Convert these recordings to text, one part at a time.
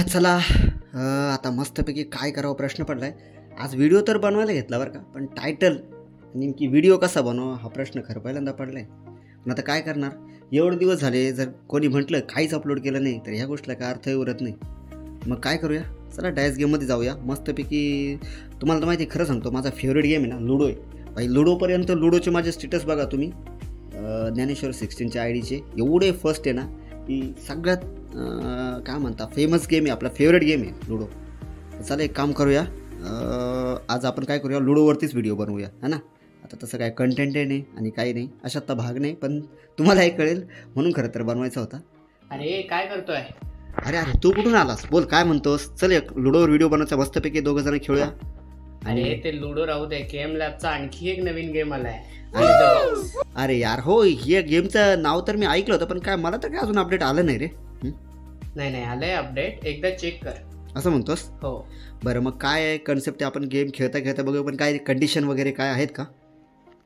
चला आता मस्तपैकी काय करावं प्रश्न पडला आहे. आज व्हिडिओ तर बनवायला घेतला बरं का, पण टायटल नेमकी व्हिडिओ कसा बनवा हा प्रश्न खरं पहिल्यांदा पडला आहे. पण आता काय करणार, एवढे दिवस झाले जर कोणी म्हटलं काहीच अपलोड केलं नाही तर ह्या गोष्टीला काय अर्थही उरत नाही. मग काय करूया, चला डायस गेममध्ये जाऊया. मस्तपैकी तुम्हाला तर माहिती खरं सांगतो, माझा फेवरेट गेम आहे ना लुडो आहे भाई. लुडोपर्यंत लुडोचे माझे स्टेटस बघा तुम्ही, ज्ञानेश्वर 16च्या आयडीचे एवढे फर्स्ट आहे ना की सगळ्यात काय म्हणता फेमस गेम आहे, आपला फेवरेट गेम आहे लुडो. चला एक काम करूया, आज आपण काय करूया लुडोवरतीच व्हिडिओ बनवूया है ना. आता तसं काय कंटेंट नाही आणि काही नाही, अशात भाग नाही, पण तुम्हाला हे कळेल म्हणून खरं तर बनवायचा होता. अरे काय करतोय? अरे तू कुठून आलास, बोल काय म्हणतोस. चल एक लुडोवर व्हिडिओ बनवायचा मस्तपैकी, दोघं जण खेळूया. अरे ते लुडो राहू दे, केएम लॅबचा आणखी एक नवीन गेम आलाय. अरे यार हो, या गेमचं नाव तर मी ऐकलं होतं, पण काय मला तर काय अजून अपडेट आलं नाही रे. नाही आलंय अपडेट, एकदा चेक कर. असं म्हणतोस? हो. बरं मग काय कन्सेप्ट आहे, आपण गेम खेळता बघू, पण काय कंडिशन वगैरे काय आहेत का?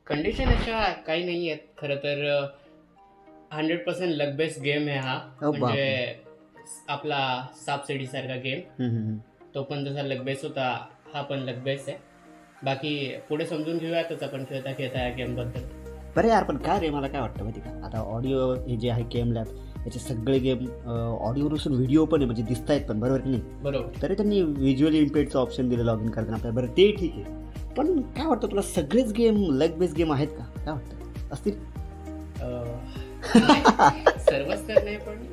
कंडिशन अशा काही नाही आहेत खरं तर. 100% लक बेस्ड गेम आहे हा. म्हणजे आपला सापसिडी सारखा गेम, तो पण जसा लक बेस होता हा पण लक बेस आहे. बाकी पुढे समजून घेऊयातच आपण खेळता या गेम बद्दल. बरं यार, पण काय रे मला काय वाटतं माहिती का, आता ऑडिओ हे जे आहे केएम लॅब याचे सगळे गेम ऑडिओवरून व्हिडिओ पण आहे, म्हणजे दिसत आहेत पण, बरोबर की नाही? बरोबर. तरी त्यांनी व्हिज्युअली इम्पेक्टचं ऑप्शन दिलं लॉग इन करताना आपल्याला. बरं ते ठीक आहे, पण काय वाटतं तुला सगळेच गेम लक बेस्ड गेम आहेत का? काय वाटतं असतील? सर्वच तर नाही, पण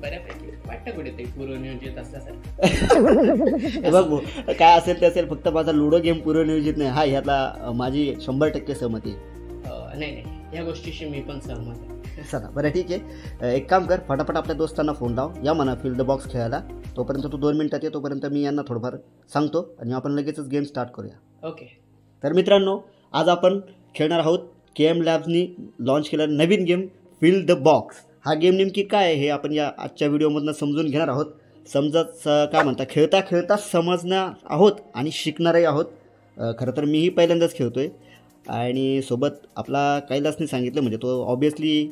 बऱ्यापैकी वाटतं कुठेतरी पूर्वनियोजित असल्यासारखं. बघ काय असेल ते असेल, फक्त माझा लुडो गेम पूर्वनियोजित नाही हा, ह्यातला माझी 100% सहमती आहे. नाही या गोष्टीशी मी पण सहमत आहे. चला बरं ठीक आहे, एक काम कर, फटाफट आपल्या दोस्तांना फोन लाव, या म्हणा फील द बॉक्स खेळायला. तोपर्यंत तू 2 मिनिटात ये, तोपर्यंत मी यांना थोडंफार सांगतो आणि आपण लगेचच गेम स्टार्ट करूया. ओके. तर मित्रांनो, आज आपण खेळणार आहोत केएम लॅब्सनी लॉन्च केलेला नवीन गेम फील द बॉक्स. हा गेम नेमकी काय आहे हे आपण या आजच्या व्हिडिओमधून समजून घेणार आहोत. काय म्हणता, खेळता समजणार आहोत आणि शिकणारही आहोत. खरं तर मीही पहिल्यांदाच खेळतो आहे आणि सोबत आपला कैलासने सांगितलं, म्हणजे तो ऑब्वियसली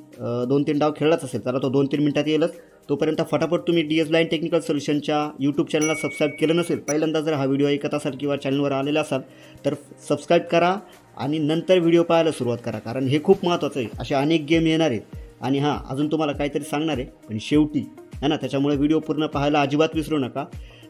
2-3 डाव खेळलाच असेल, त्याला तो 2-3 मिनिटात येईलच. तोपर्यंत फटाफट तुम्ही DS ब्लाइंड टेक्निकल सोल्युशनच्या यूट्यूब चॅनलला सबस्क्राईब केलं नसेल, पहिल्यांदा जर हा व्हिडिओ ऐकत असाल किंवा चॅनलवर आलेला असाल तर सबस्क्राईब करा आणि नंतर व्हिडिओ पाहायला सुरुवात करा, कारण हे खूप महत्त्वाचं आहे. असे अनेक गेम येणार आहेत आणि हां, अजून तुम्हाला काहीतरी सांगणार आहे पण शेवटी है ना, त्याच्यामुळे व्हिडिओ पूर्ण पाहायला अजिबात विसरू नका.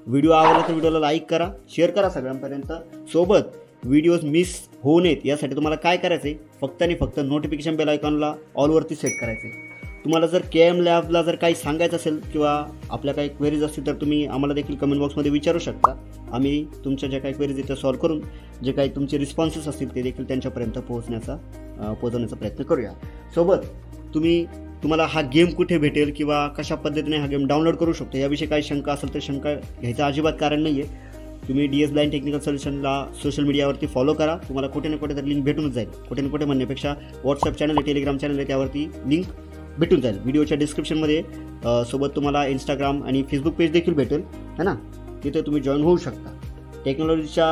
व्हिडिओ आवडला तर व्हिडिओला लाईक करा, शेअर करा सगळ्यांपर्यंत. सोबत व्हिडिओज मिस होऊ नयेत यासाठी तुम्हाला काय करायचं आहे, फक्त आणि फक्त नोटिफिकेशन बेल आयकॉनला ऑलवरती सेट करायचं आहे. तुम्हाला जर केएम लॅबला जर काही सांगायचं असेल किंवा आपल्या काही क्वेरीज असतील तर तुम्ही आम्हाला देखील कमेंट बॉक्समध्ये विचारू शकता. आम्ही तुमच्या ज्या काही क्वेरीज आहेत त्या सॉल्व्ह करून जे काही तुमचे रिस्पॉन्सेस असतील ते देखील त्यांच्यापर्यंत पोहोचवण्याचा प्रयत्न करूया. सोबत तुम्हाला हा गेम कुठे भेटेल किंवा कशा पद्धतीने हा गेम डाउनलोड करू शकतो याविषयी काही शंका असेल तर शंका घ्यायचं अजिबात कारण नाही आहे. तुम्ही DS ब्लाइंड टेक्निकल सोल्युशनला सोशल मीडियावरती फॉलो करा, तुम्हाला कुठे ना कुठे तर लिंक भेटूनच जाईल. कुठे ना कुठे म्हणण्यापेक्षा व्हॉट्सअप चॅनल आहे, टेलिग्राम चॅनल आहे, त्यावरती लिंक भेटून जाईल व्हिडिओच्या डिस्क्रिप्शनमध्ये. सोबत तुम्हाला इंस्टाग्राम आणि फेसबुक पेज देखील भेटेल है ना, तिथे तुम्ही जॉईन होऊ शकता. टेक्नॉलॉजीच्या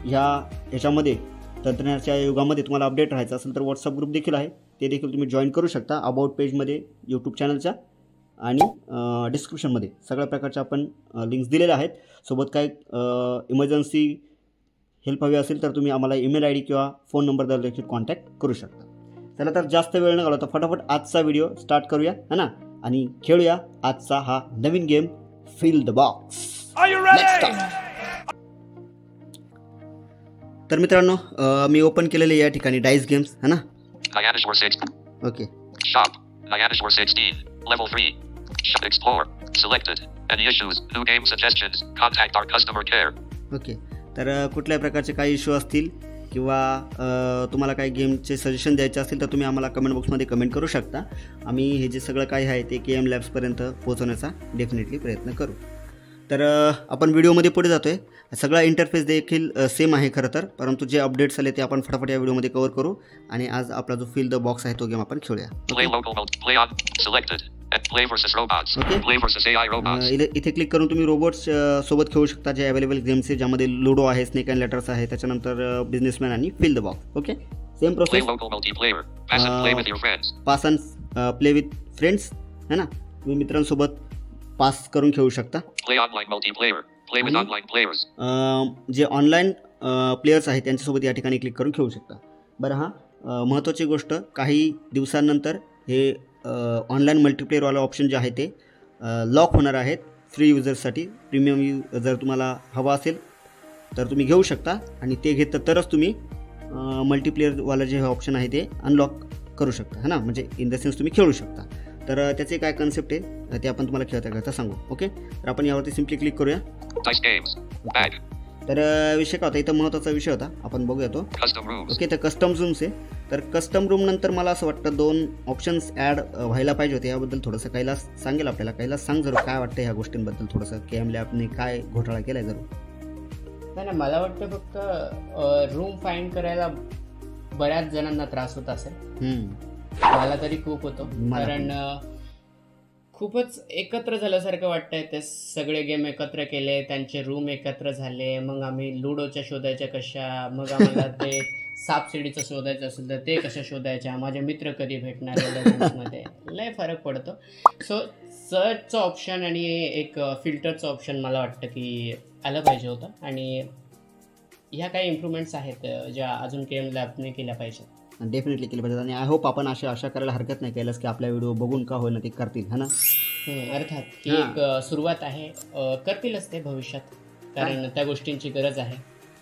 ह्याच्यामध्ये तंत्रज्ञानाच्या युगामध्ये तुम्हाला अपडेट राहायचं असेल तर व्हॉट्सअप ग्रुप देखील आहे, ते देखील तुम्ही जॉईन करू शकता. अबाउट पेजमध्ये यूट्यूब चॅनलच्या आणि डिस्क्रिप्शनमध्ये सगळ्या प्रकारच्या आपण लिंक्स दिलेल्या आहेत. सोबत काय इमर्जन्सी हेल्प हवी असेल तर तुम्ही आम्हाला ईमेल ID किंवा फोन नंबरद्वारे देखील कॉन्टॅक्ट करू शकता. चला तर जास्त वेळ न घालवता फटाफट आजचा व्हिडिओ स्टार्ट करूया है ना, आणि खेळूया आजचा हा नवीन गेम फील द बॉक्स. तर मित्रांनो, मी ओपन केलेले या ठिकाणी डाइस गेम्स है ना. Okay. Shop. Dianosaur 16. Level 3. Shop Explore. Selected. Any issues? New game suggestions. Contact our customer care. Okay. तर कुठल्याही प्रकारचे काही इश्यू असतील किंवा तुम्हाला काही गेमचे सजेशन द्यायचे असतील तर तुम्ही आम्हाला कमेंट बॉक्समध्ये कमेंट करू शकता. आम्ही हे जे सगळं काही आहे ते केएम लॅब्सपर्यंत पोहोचवण्याचा डेफिनेटली प्रयत्न करू. तर आपण व्हिडिओमध्ये पुढे जातो आहे. सगळा इंटरफेस देखील सेम आहे खरं तर, परंतु जे अपडेट्स आले ते आपण फटाफट या व्हिडिओमध्ये कव्हर करू आणि आज आपला जो फील द बॉक्स आहे तो गेम आपण खेळूया. इथे क्लिक करून तुम्ही रोबोट्स सोबत खेळू शकता, जे अवेलेबल गेम्स आहे, ज्यामध्ये लुडो आहे, स्नेक अँड लॅडर्स आहे, त्याच्यानंतर बिझनेसमॅन आणि feel the box. Okay, same process. Pass and play with friends है ना, तुम्ही मित्रांसोबत पास करून खेळू शकता. Play online multiplayer. Play with online players. जे ऑनलाईन प्लेयर्स आहेत त्यांच्यासोबत या ठिकाणी क्लिक करून खेळू शकता. बरं, हा महत्त्वाची गोष्ट, काही दिवसांनंतर हे ऑनलाईन मल्टीप्लेअरवाला ऑप्शन जे आहे ते लॉक होणार आहेत फ्री युजर्ससाठी. प्रीमियम जर तुम्हाला हवा असेल तर तुम्ही घेऊ शकता आणि ते घेतलं तरच तुम्ही मल्टीप्लेअरवाला जे ऑप्शन आहे ते अनलॉक करू शकता, है ना, म्हणजे इन द सेन्स तुम्ही खेळू शकता. तर त्याचे काय कन्सेप्ट आहे ते आपण तुम्हाला खेळता खेळता सांगू. ओके, तर आपण यावरती सिम्पली क्लिक करूया. Dice games. Bag. तर विषय काय होता, इथं महत्त्वाचा विषय होता, आपण बघूया तो. Custom rooms. ओके, तर कस्टम रूम्स आहे. तर कस्टम रूम नंतर मला असं वाटतं 2 ऑप्शन्स ॲड व्हायला पाहिजे होते. याबद्दल थोडंसं कैलास सांगेल आपल्याला. कैलास सांग जरूर काय वाटतं ह्या गोष्टींबद्दल, थोडंसं केएम लॅबने काय घोटाळा केला आहे जरूर. नाही, मला वाटतं फक्त रूम फाइंड करायला बऱ्याच जणांना त्रास होत असेल. मला तरी खूप होतो, कारण खूपच एकत्र झाल्यासारखं वाटतंय. ते सगळे गेम एकत्र केले, त्यांचे रूम एकत्र झाले, मग आम्ही लुडोच्या शोधायच्या कशा, मग आम्हाला ते सापशिडीचं शोधायचं असेल तर ते कशा शोधायच्या, माझे मित्र कधी भेटणार मध्ये लय फरक पडतो. सो सर्चचं ऑप्शन आणि एक फिल्टरचं ऑप्शन मला वाटतं की आलं पाहिजे होतं. आणि ह्या काही इम्प्रूव्हमेंट्स आहेत ज्या अजून केएम लॅबने केल्या पाहिजेत. डेफिनेटली केलं पाहिजे. आणि आय होप आपण आशा करायला हरकत नाही कैलास की आपल्या व्हिडिओ बघून का होईना ते करतील, है ना. अर्थात ही एक सुरुवात आहे, करतीलच ते भविष्यात, कारण त्या गोष्टींची गरज आहे.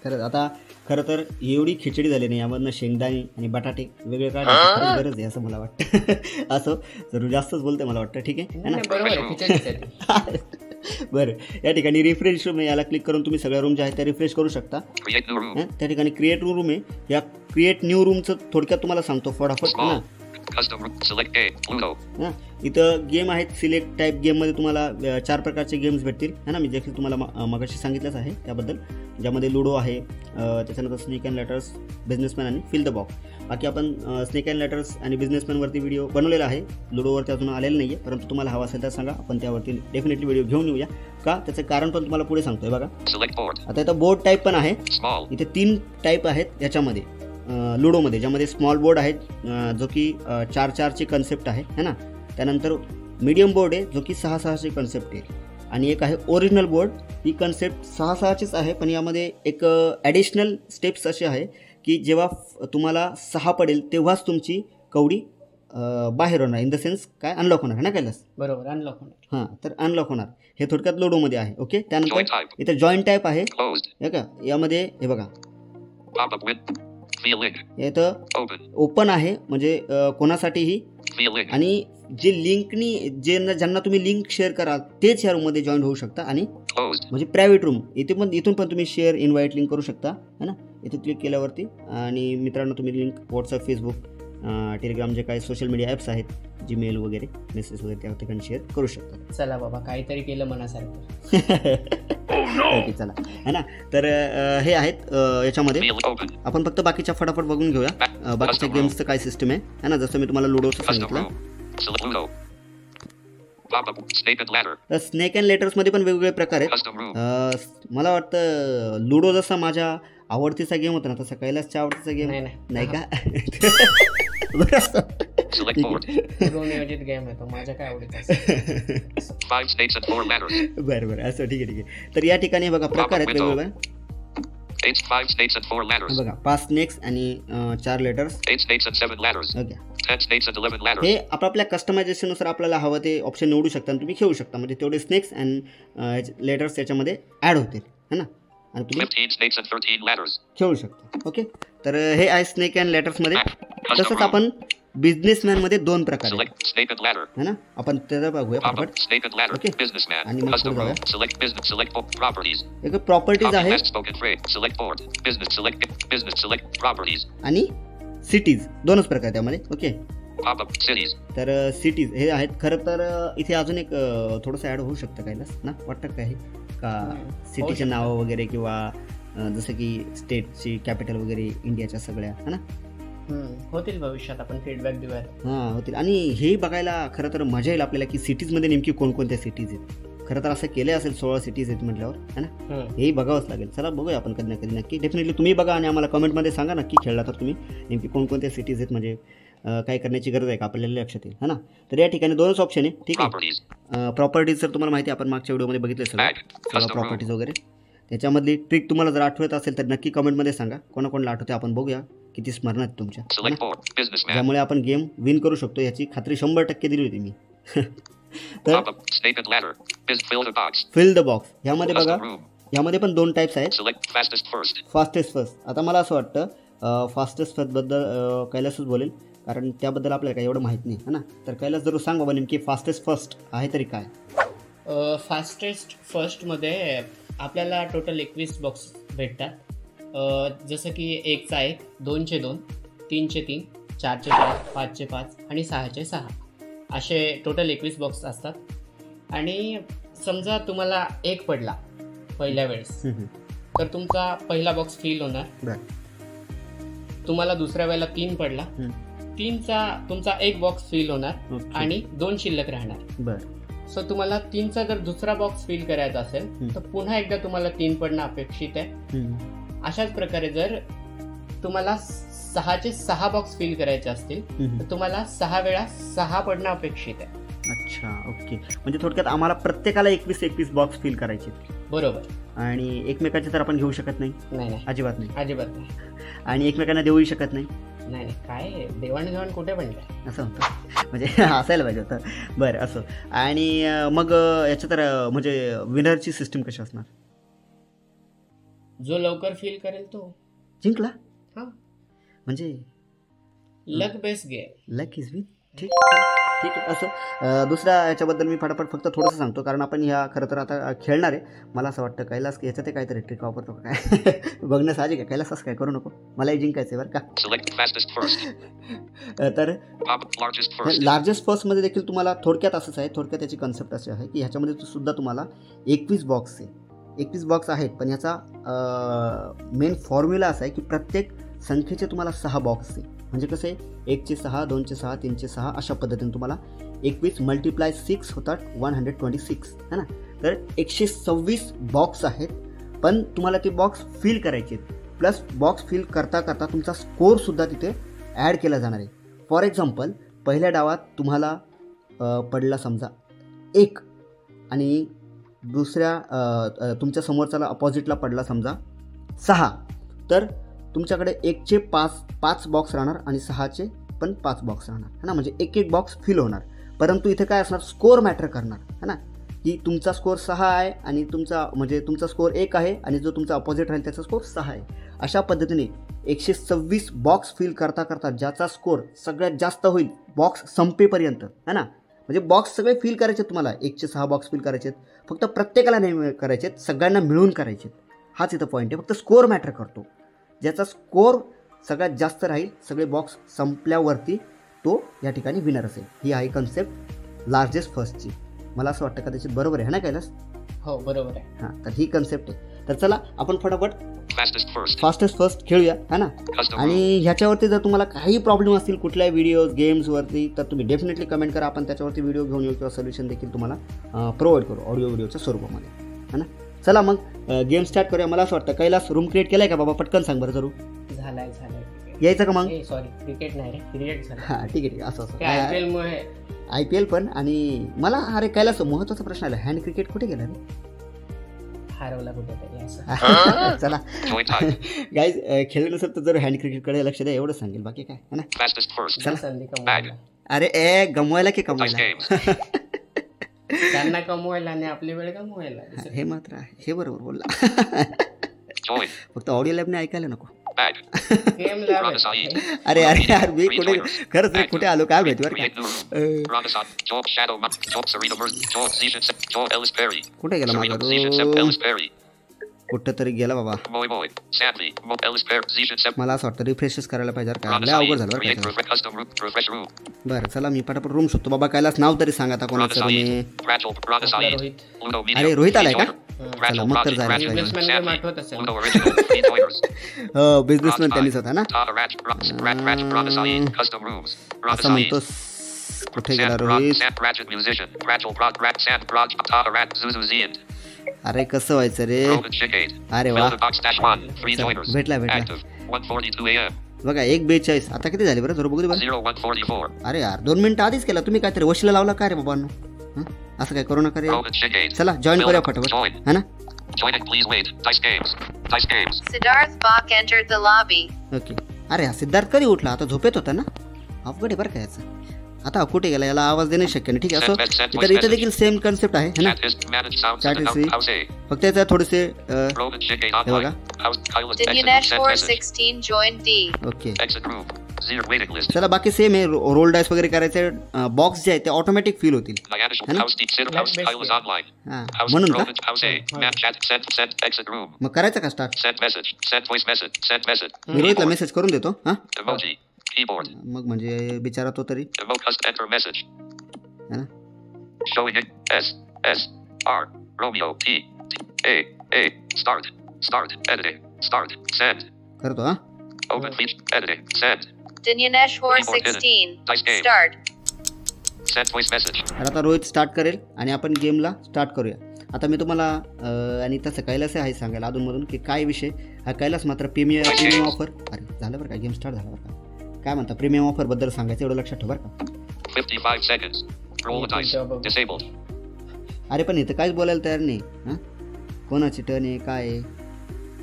खरं तर एवढी खिचडी झाली नाही, यामधनं शेंगदाणे आणि बटाटे वेगळे काढण्याची गरज आहे असं मला वाटतं. असं जरूर जास्तच बोलते मला वाटतं. ठीक आहे ना, बरोबर. बरं, या ठिकाणी रिफ्रेश रूम आहे, याला क्लिक करून तुम्ही सगळ्या रूम ज्या आहेत त्या रिफ्रेश करू शकता. त्या ठिकाणी क्रिएट न्यू रूम आहे. या क्रिएट न्यू रूमचं थोडक्यात तुम्हाला सांगतो फटाफट ना. इथं गेम आहेत, सिलेक्ट टाईप गेममध्ये तुम्हाला 4 प्रकारचे गेम्स भेटतील, है ना. मी जे तुम्हाला मगाशी सांगितलंच आहे त्याबद्दल, ज्यामध्ये लुडो आहे, त्याच्यानंतर स्नेक अँड लॅडर्स, बिझनेसमॅन आणि फिल द बॉक्स. बाकी आपण स्नेक अँड लॅडर्स आणि बिझनेसमॅनवरती व्हिडिओ बनवलेला आहे, लुडोवरती अजून आलेलं नाही आहे, परंतु तुम्हाला हवा असेल तर सांगा, आपण त्यावरती डेफिनेटली व्हिडिओ घेऊन येऊया. का त्याचं कारण पण तुम्हाला पुढे सांगतोय बघा. आता इथं बोर्ड टाईप पण आहे. इथे 3 टाईप आहेत याच्यामध्ये लुडोमध्ये, ज्यामध्ये स्मॉल बोर्ड आहेत जो की 4-4ची कन्सेप्ट आहे, है ना. त्यानंतर मीडियम बोर्ड आहे जो की 6-6ची कन्सेप्ट आहे. आणि एक आहे ओरिजिनल बोर्ड. ही कन्सेप्ट 6-6चीच आहे, पण यामध्ये एक ॲडिशनल स्टेप्स असे आहे की जेव्हा तुम्हाला 6 पडेल तेव्हाच तुमची कवडी बाहेर होणार, इन द सेन्स काय अनलॉक होणार, है ना कैलास. बरोबर, अनलॉक होणार. हां, तर अनलॉक होणार. हे थोडक्यात लुडोमध्ये आहे. ओके, त्यानंतर इथं जॉईंट टाईप आहे, हे का. यामध्ये हे बघा, इथं ओपन आहे, म्हणजे कोणासाठीही. आणि जे लिंकनी ज्यांना तुम्ही लिंक शेअर कराल तेच या रूममध्ये जॉईन होऊ शकता. आणि म्हणजे प्रायव्हेट रूम, इथून पण तुम्ही शेअर इन्व्हाइट लिंक करू शकता, है ना. इथं क्लिक केल्यावरती आणि मित्रांनो तुम्ही लिंक व्हॉट्सअप, फेसबुक, टेलिग्राम, जे काही सोशल मीडिया ॲप्स आहेत, जीमेल वगैरे, मेसेज वगैरे त्या ठिकाणी शेअर करू शकता. चला बाबा, काहीतरी केलं मनासारखं. ओके, चला, है ना. तर हे आहेत याच्यामध्ये. आपण फक्त बाकीच्या फटाफट बघून घेऊया बाकीच्या गेम्सचं काय सिस्टम आहे, है ना. जसं मी तुम्हाला लुडोचं सांगितलं. तर स्नेक अँड लॅडर्समध्ये पण वेगवेगळे प्रकार आहेत. मला वाटतं लुडो जसा माझ्या आवडतीचा गेम होता ना, तसा कैलासच्या आवडतीचा गेम नाही का. गेम आहे तो माझ्या काय आवडीचा. बरं, असं ठीक आहे. तर या ठिकाणी बघा प्रकार आहेत वेगवेगळे. बघा 5 स्नेक्स आणि 4 लेटर्स. हे आपापल्या कस्टमायझेशननुसार आपल्याला हवं ते ऑप्शन निवडू शकता आणि तुम्ही खेळू शकता. म्हणजे तेवढे स्नेक्स अँड लेटर्स त्याच्यामध्ये ॲड होतील, है ना. आणि तुम्ही खेळू शकता. ओके, तर हे आहे स्नेक अँड लॅडर्समध्ये. तसंच आपण बिझनेसमॅनमध्ये 2 प्रकार आहेत, है ना. आपण त्याचा बघूया फटाफट. ओके, आणि मग पुढे जाऊया. एक प्रॉपर्टीज आहे आणि सिटीज, 2च प्रकार त्यामध्ये. ओके, तर सिटीज हे आहेत. खरं तर इथे अजून एक थोडंसं ॲड होऊ शकतं कैलास ना, वाटतं काय का सिटीचे नावं वगैरे, किंवा जसं की स्टेटची कॅपिटल वगैरे इंडियाच्या सगळ्या, है ना. होतील भविष्यात, आपण फीडबॅक देऊया. हां, होतील. आणि हे बघायला खरं तर मजा येईल आपल्याला की सिटीजमध्ये नेमकी कोणकोणत्या सिटीज आहेत. खरं तर असं केलं असेल 16 सिटीज आहेत म्हटल्यावर, है ना. हेही बघावंच लागेल. चला बघूया आपण कधी ना कधी नक्की. डेफिनेटली तुम्ही बघा आणि आम्हाला कमेंटमध्ये सांगा नक्की खेळला तर तुम्ही नेमकी कोणकोणत्या सिटीज आहेत, म्हणजे काय करण्याची गरज आहे का आपल्याला लक्षात येईल, है ना. तर या ठिकाणी 2च ऑप्शन आहे, ठीक आहे. प्रॉपर्टीज जर तुम्हाला माहिती आहे, आपण मागच्या व्हिडिओमध्ये बघितलं सगळं Custom प्रॉपर्टीज वगैरे. त्याच्यामधली ट्रिक तुम्हाला जर आठवत असेल तर नक्की कमेंटमध्ये सांगा, कोणाकोणाला आठवते, आपण बघूया किती स्मरणात तुमच्या. Select 4. Businessman. त्यामुळे आपण गेम विन करू शकतो याची खात्री 100% दिली होती मी. तर Pop-up. Statement ladder. Fill the box. Fill the box ह्यामध्ये बघा, Custom room. ह्यामध्ये पण 2 टाईप्स आहेत. Select fastest first. Fastest first. आता मला असं वाटतं फास्टेस्ट फर्स्टबद्दल कैलासच बोलेल, कारण त्याबद्दल आपल्याला काही एवढं माहीत नाही है ना. तर कैलास जरूर सांग बाबा नेमकी फास्टेस्ट फर्स्ट आहे तरी काय. फास्टेस्ट फर्स्टमध्ये आपल्याला टोटल 21 बॉक्स भेटतात. जसं की 1चा 1, 2चे 2, 3चे 3, 4चे 4, 5चे 5 आणि 6चे 6 असे टोटल 21 बॉक्स असतात. आणि समजा तुम्हाला 1 पडला पहिल्या वेळेस, तर तुमचा पहिला बॉक्स फिल होणार. बरं. तुम्हाला दुसऱ्या वेळेला 3 पडला, 3चा तुमचा 1 बॉक्स फिल होणार ओके. आणि 2 शिल्लक राहणार. बरं. सो तुम्हाला 3चा जर दुसरा बॉक्स फिल करायचा असेल तर पुन्हा एकदा तुम्हाला 3 पडणं अपेक्षित आहे. अशाच प्रकारे जर तुम्हाला 6चे 6 बॉक्स फिल करायचे असतील तर तुम्हाला 6 वेळा 6 पडणं अपेक्षित आहे. अच्छा, ओके. म्हणजे थोडक्यात आम्हाला प्रत्येकाला 21 बॉक्स फिल करायचे. बरोबर. आणि एकमेकांचे तर आपण घेऊ शकत नाही. नाही, अजिबात नाही. अजिबात नाही. आणि एकमेकांना देऊही शकत नाही. नाही, काय देवाणघेवाण कुठे पण काय असं होतं, म्हणजे असायला पाहिजे होतं. बरं, असं. आणि मग याच्या तर म्हणजे विनरची सिस्टीम कशी असणार? जो लवकर फील करेल तो जिंकला. हां, म्हणजे luck based game. Luck is win. ठीक आहे. असं दुसऱ्या याच्याबद्दल मी फटाफट फक्त थोडंसं सांगतो, कारण आपण ह्या खरं तर आता खेळणार आहे. मला असं वाटतं कैलास याच्यात काहीतरी ट्रिक वापरतो काय बघणं साहजिक आहे. कैलास असं काय करू नको, मलाही जिंकायचं आहे बरं का. तर लार्जेस्ट फर्स्टमध्ये देखील तुम्हाला थोडक्यात असंच आहे. थोडक्यात त्याची कन्सेप्ट अशी आहे की ह्याच्यामध्ये सुद्धा तुम्हाला 21 बॉक्स आहे. 21 बॉक्स आहेत, पण ह्याचा मेन फॉर्म्युला असा आहे की प्रत्येक संख्येचे तुम्हाला 6 बॉक्स आहे. म्हणजे कसं आहे, 1चे 6, 2चे 6, 3चे 6 अशा पद्धतीने तुम्हाला 21 × 6 होतात 126 है ना. तर 126 बॉक्स आहेत, पण तुम्हाला ते बॉक्स फिल करायचे आहेत. प्लस बॉक्स फिल करता करता तुमचा स्कोअरसुद्धा तिथे ॲड केला जाणार आहे. फॉर एक्झाम्पल, पहिल्या डावात तुम्हाला पडला समजा 1 आणि दुसऱ्या तुमच्या समोरच्याला अपोजिटला पडला समजा 6, तर तुमच्याकडे 1चे 5 बॉक्स राहणार आणि 6चे पण 5 बॉक्स राहणार है ना. म्हणजे एक बॉक्स फिल होणार. परंतु इथे काय असणार, स्कोअर मॅटर करणार है ना, की तुमचा स्कोअर 6 आहे आणि तुमचा स्कोअर 1 आहे आणि जो तुमचा अपोजिट राहील त्याचा स्कोअर 6 आहे. अशा पद्धतीने 126 बॉक्स फिल करता करता ज्याचा स्कोअर सगळ्यात जास्त होईल बॉक्स संपेपर्यंत है ना. म्हणजे बॉक्स सगळे फिल करायचे तुम्हाला. 1चे 6 बॉक्स फिल करायचे आहेत, फक्त प्रत्येकाला नाही करायचे आहेत, सगळ्यांना मिळून करायचे आहेत. हाच इथं पॉईंट आहे. फक्त स्कोअर मॅटर करतो. ज्याचा स्कोअर सगळ्यात जास्त राहील सगळे बॉक्स संपल्यावरती तो या ठिकाणी विनर असेल. ही आहे कन्सेप्ट लार्जेस्ट फर्स्टची. मला असं वाटतं का त्याच्यात बरोबर आहे ना कैलास? हो, बरोबर आहे. हां, तर ही कन्सेप्ट आहे. तर चला आपण फटाफट फास्टेस्ट फर्स्ट खेळूया है ना. आणि ह्याच्यावरती जर तुम्हाला काही प्रॉब्लेम असतील कुठल्याही व्हिडिओज गेम्सवरती तर तुम्ही डेफिनेटली कमेंट करा. आपण त्याच्यावरती व्हिडिओ घेऊन येऊ किंवा सोल्युशन देखील तुम्हाला प्रोव्हाइड करू ऑडिओ व्हिडिओच्या स्वरूपामध्ये है ना. चला मग गेम स्टार्ट करूया. मला असं वाटतं कैलास रूम क्रिएट केलाय का बाबा? पटकन सांग बरं जरूर. झालाय. यायचं का मग? सॉरी, क्रिकेट नाही रे, क्रिकेट झालं. हां, ठीक आहे. असं IPL पण. आणि मला अरे कैलास महत्त्वाचा प्रश्न आला, हँड क्रिकेट कुठे गेला रे? हरवला कुठेतरी असं. चला गाईज, खेळलं नसेल तर जर हँड क्रिकेटकडे लक्ष द्या, एवढंच सांगेल, बाकी काय है ना. संधी कमवायला. अरे गमवायला की कमवायला? त्यांना कमवायला आणि आपली वेळ कमवायला. हे मात्र आहे, हे बरोबर बोलला. फक्त ऑडिओ लॅबने ऐकायला नको. अरे यार, मी कुठे खरंच कुठे आलो काय माहिती बरं का. कुठे गेला माझा? कुठं तरी गेला बाबा. मला असं वाटतं रिफ्रेशच करायला पाहिजे. काय अवघड झालं बरं. बरं, चला मी पटापट रूम शोधतो बाबा. कैलास नाव तरी सांगा आता कोणाचं तुम्ही. अरे रोहित आलाय का? चला मग तर जायला बिझनेसमॅन त्यांनीच होता ना. असं म्हणतोस. कुठे गेला रोहित? अरे कसं व्हायचं रे? अरे वा, भेटला. बघा 1:42. आता किती झाले बरं? जरूर बघू दे बरं. अरे यार 2 मिनिटं आधीच केला तुम्ही. काहीतरी वशिला लावला काय रे बाबांनो? असं काय करू नका रे. Roman Shigate. चला जॉईन करूया फटाफट, Join. है ना. Joining, please wait. Dice games. Dice games. Siddharth Bach entered the lobby. Okay. अरे हा सिद्धार्थ कधी उठला? आता झोपेत होता ना. अवघड आहे बरं का याचं. आता हा कुठे गेला? याला आवाज देणे शक्य नाही. ठीक आहे, असं इथं देखील सेम कन्सेप्ट आहे, है ना. Chat is managed sounds Chat and history. house A. फक्त याचा थोडेसे Roman Shigate हे online. बघा. House Kyla's exit Dinesh send message. 416 joined D. Okay. Exit group. Zero waiting list. चला बाकी सेम आहे. रोल डायस वगैरे करायचे. बॉक्स जे आहे ते ऑटोमॅटिक फिल होतील. Dianish है ना? house D. Sit house Like Kyla's online. हां House म्हणून का? Roman house A. Man chat send exit room. मग करायचं का start? Send message. Send voice message. Send message. मी रोहितला Keyboard. मेसेज करून देतो. हां Emoji. Keyboard. मग म्हणजे बिचारा तो तरी, Emote custom enter message. है ना. Showing it. S R Romeo T A A start editing start send करतो. हां open feature editing send Dinesh 416 Dice game. start. send voice message. तर आता रोहित स्टार्ट करेल आणि आपण गेमला स्टार्ट करूया. आता मी तुम्हाला आणि तसं कैलास आहे सांगायला अधूनमधून की काय विषय हा. कैलास मात्र प्रीमियम ऑफर, अरे झालं बरं का, गेम स्टार्ट झाला बरं का. काय म्हणता प्रीमियम ऑफर बद्दल सांगायचं एवढं लक्षात ठेव बरं का. 55 seconds. Roll the dice. Disabled. अरे पण इथं काहीच बोलायला तयार नाही. हां कोणाची टर्न आहे काय आहे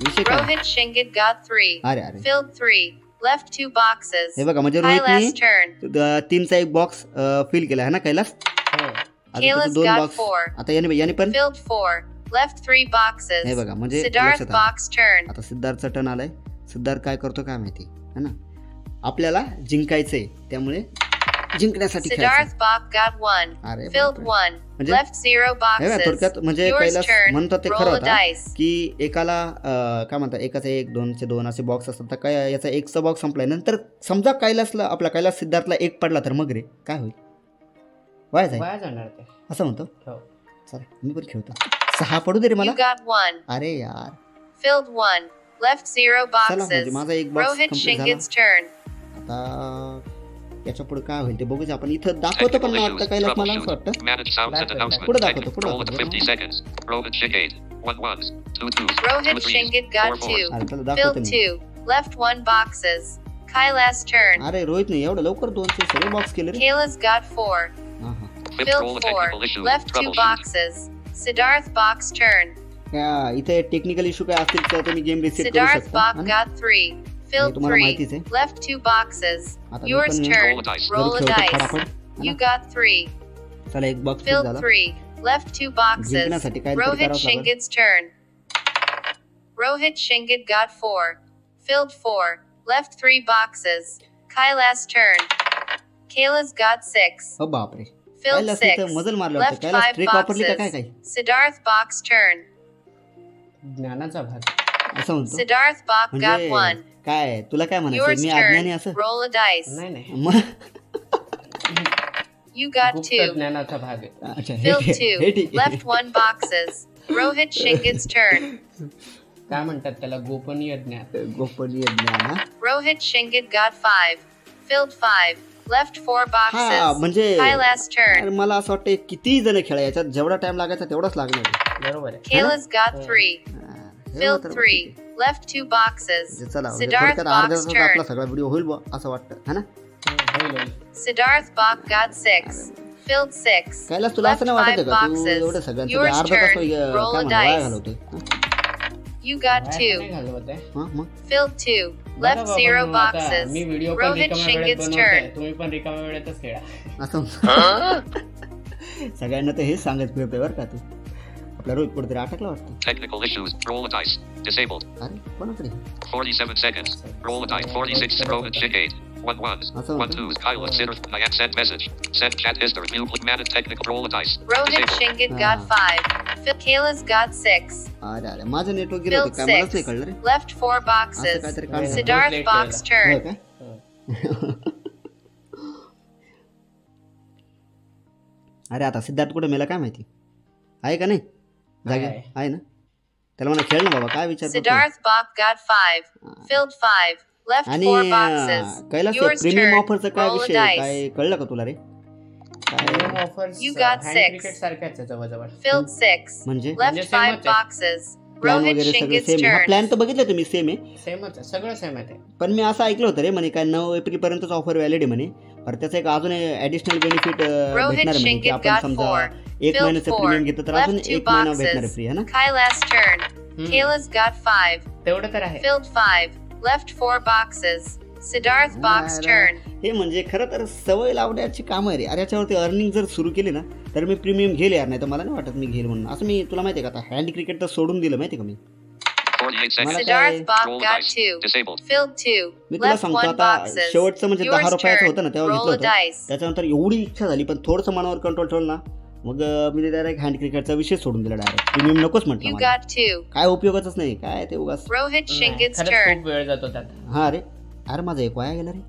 विषय काय. Rohit Shingit got 3. अरे अरे Filled 3. Left 2 boxes. हे बघा म्हणजे Kaila's रोहितनी turn. 3चा एक बॉक्स फिल केला आहे ना कैलास. हो. आता Kaila's त्याचे 2 got बॉक्स 4. आता याने पण Filled 4. Left 3 boxes. हे बघा म्हणजे Siddharth लक्षात आलं. Bach's turn. आता सिद्धार्थचा टर्न आलाय. सिद्धार्थ काय करतो काय माहिती, है ना. आपल्याला जिंकायचंय त्यामुळे जिंकण्यासाठी Siddharth खेळायचं. Bach got 1. अरे Filled बापरे. 1. म्हणजे Left 0 हे बघा, boxes. थोडक्यात म्हणजे Yours कैलास turn. म्हणतो ते खरं Roll a होता dice. की एकाला काय म्हणतात एकाचा 1 2चे 2 असे बॉक्स असतात. तर काय याचा 1चा बॉक्स संपलाय नंतर समजा कैलासला आपला कैलास सिद्धार्थला 1 पडला तर मग रे काय होईल? वाया जाईल वाया जाणार ते. असं म्हणतो. हो. चला मी पण खेळतो. 6 पडू दे रे मला. You got 1. अरे यार Filled 1. Left 0 चला म्हणजे boxes. माझा एक बॉक्स Rohit कंप्लीट झाला. Shingit's turn. आता याच्या पुढे काय होईल ते बघूया आपण. इथं दाखवतो पण Technical मला वाटतं issues. कैलास मला असं Troubleshoot. वाटतं. Manage sounds and Puढे announcements. दाखवतो, Technical. पुढे Roll with दाखवतो. 50 seconds. Roman Shigate. 1 1s. 2 2s. Rohit 2 3s. Shingit 4 got 4s. 2. अरे त्याला दाखवतो Filled मी. 2. Left 1 boxes. Kaila's turn. अरे रोहित नाही एवढं लवकर 2चे सगळे बॉक्स केले रे. Kayla's got 4. हां हां. Fifth roll Filled of 4. technical issues. Left 2 Troubleshoot. boxes. Siddharth Bach's turn. इथे टेक्निकल इश्यू काय असतील तर तुम्ही गेम रिसेट करू Siddharth शकता. Bach है ना? got 3. Filled तुम्हाला 3. माहितीच आहे. Left 2 boxes. आता मी Yours पण turn. Roll a dice. Roll a जर खेळतो dice. फटाफट, है You ना? got 3. चला एक बॉक्स फिल Filled झाला. 3. Left 2 boxes. जिंकण्यासाठी काहीतरी Rohit करावंच लागेल. Shingit's turn. Rohit Shingit got 4. Filled 4. Left 3 boxes. Kaila's turn. Kayla's got 6. हो बापरे. Filled कैलास 6. इथं मजल मारलं Left होतं. कैलास 5 ट्रिक वापरली का काय boxes. काय Siddharth Bach's turn. ज्ञानाचा भाग. असं म्हणतो. Siddharth Bach got म्हणजे 1. काय तुला काय म्हणायचं Yours मी अज्ञानी turn. असं Roll a dice. नाही नाही. मग You got गुप्त 2. ज्ञानाचा भाग आहे. अच्छा हे Filled ठीक- हे 2. ठीक. Left 1 boxes. Rohit Shingit's turn. काय म्हणतात त्याला गोपनीय ज्ञान. गोपनीय ज्ञान हा. Rohit Shingit got 5. Filled 5. Left 4 हा boxes. म्हणजे Kaila's turn. अरे मला असं वाटतं किती जण खेळा याच्यात जेवढा टाइम लागायचा तेवढाच लागणार आहे. बरोबर आहे. Kayla's got 3. हा, हे Filled मात्र 3. Left 2 boxes. म्हणजे चला म्हणजे Siddharth थोडक्यात अर्ध्या Bach's तासात आपला turn. सगळा व्हिडिओ होईल बुवा, असं वाटतं है ना. होईल होईल. Siddharth Bach got 6. Filled 6. Kailas तुला Left असं नाही 5 वाटत का तू boxes. एवढं सगळ्यांचं Yours अर्धा तास turn. Roll काय a म्हणा वाया dice. घालवतोय. You got वाया 2. नाही घालवत आहे. हा मग Filled 2. बघा Left बाबा, 0 मग आता boxes. मी व्हिडिओ पण Rohit रिकाम्या वेळेत Shingit's बनवतोय. turn. तुम्ही पण रिकाम्या वेळेतच खेळा. असं सगळ्यांना तर हेच सांगत फिरतोय बरं का तू. आपला रोहित कुठेतरी अटकला वाटतं. Technical issues. Roll a dice. Disabled. अरे कोणाकडे 47 seconds. Roll a dice. 46. Roman Shigate. 1 1s. Awesome. 1 2s. Kyla Sitter. Nyan send message. Send chat history. View manage technical. Roll a dice. Rohit Disabled. Shingit got 5. Kayla's got 6. अरे अरे माझं network गेलं Filled होतं काय मलाच 6. नाही कळलं रे. Left 4 boxes. असं काहीतरी काम झालं. Siddharth Late Bach's होय turn. का? हो. अरे आता सिद्धार्थ कुठे मेला काय माहिती आहे का नाही जागे आहे. आहे ना. त्याला म्हणा खेळ ना बाबा काय विचार करतोय? Siddharth Bach got 5. Filled 5. Left आणि 4 boxes. Kailas Yours premium turn. ऑफरचं काय Roll a विषय dice. काय कळलं का तुला रे? Premium offers, You got hand 6. cricket सारख्याच आहे जवळजवळ. Filled 6. म्हणजे Left म्हणजे 5 same च आहे. boxes. प्लॅन Rohit वगैरे सगळं Shingit's सेम हा turn. प्लॅन तर बघितलं तुम्ही सेम आहे. सेमच आहे, सगळं सेम आहे ते. पण मी असं ऐकलं होतं रे म्हणे काय 9 एप्रिलपर्यंतच ऑफर व्हॅलिड आहे म्हणे. पर त्याचं एक अजून ॲडिशनल बेनिफिट भेटणार म्हणे की Shingit आपण got समजा 4. एक Filled महिन्याचं 4. प्रीमियम घेतलं तर अजून Left 2 एक महिना भेटणार आहे boxes. फ्री, है ना? Kaila's turn. Kayla's got 5. तेवढं तर आहे. Filled 5. Left 4 boxes. Siddharth box अरे, turn. हे म्हणजे खरं तर सवय लावण्याची कामं आहे रे. अरे याच्यावरती अर्निंग जर सुरू केली ना तर मी प्रीमियम घेईल यार, नाही तर मला नाही वाटत मी घेईल म्हणून. असं मी तुला माहिती आहे का, आता हँड क्रिकेट तर सोडून दिलं माहिती आहे का मी. 48 seconds. Siddharth Bach Roll got dice. 2. Disabled. Filled 2. मी तुला Left सांगतो 1 आता boxes. शेवटचं म्हणजे Yours 10 रुपयाचं turn. होतं ना तेव्हा Roll घेतलं a होतं. dice. त्याच्यानंतर एवढी इच्छा झाली पण थोडंसं मनावर कंट्रोल ठेवलं ना मग मी डायरेक्ट हँड क्रिकेटचा विषय सोडून दिला डायरेक्ट. प्रीमियम नकोच म्हटलं You मला. got 2. काय उपयोगाच नाही, काय ते उगाच. Rohit नाही, Shingit's खरंच turn. खूप वेळ जातो त्यात. हा रे, अरे माझा एक वाया गेला रे.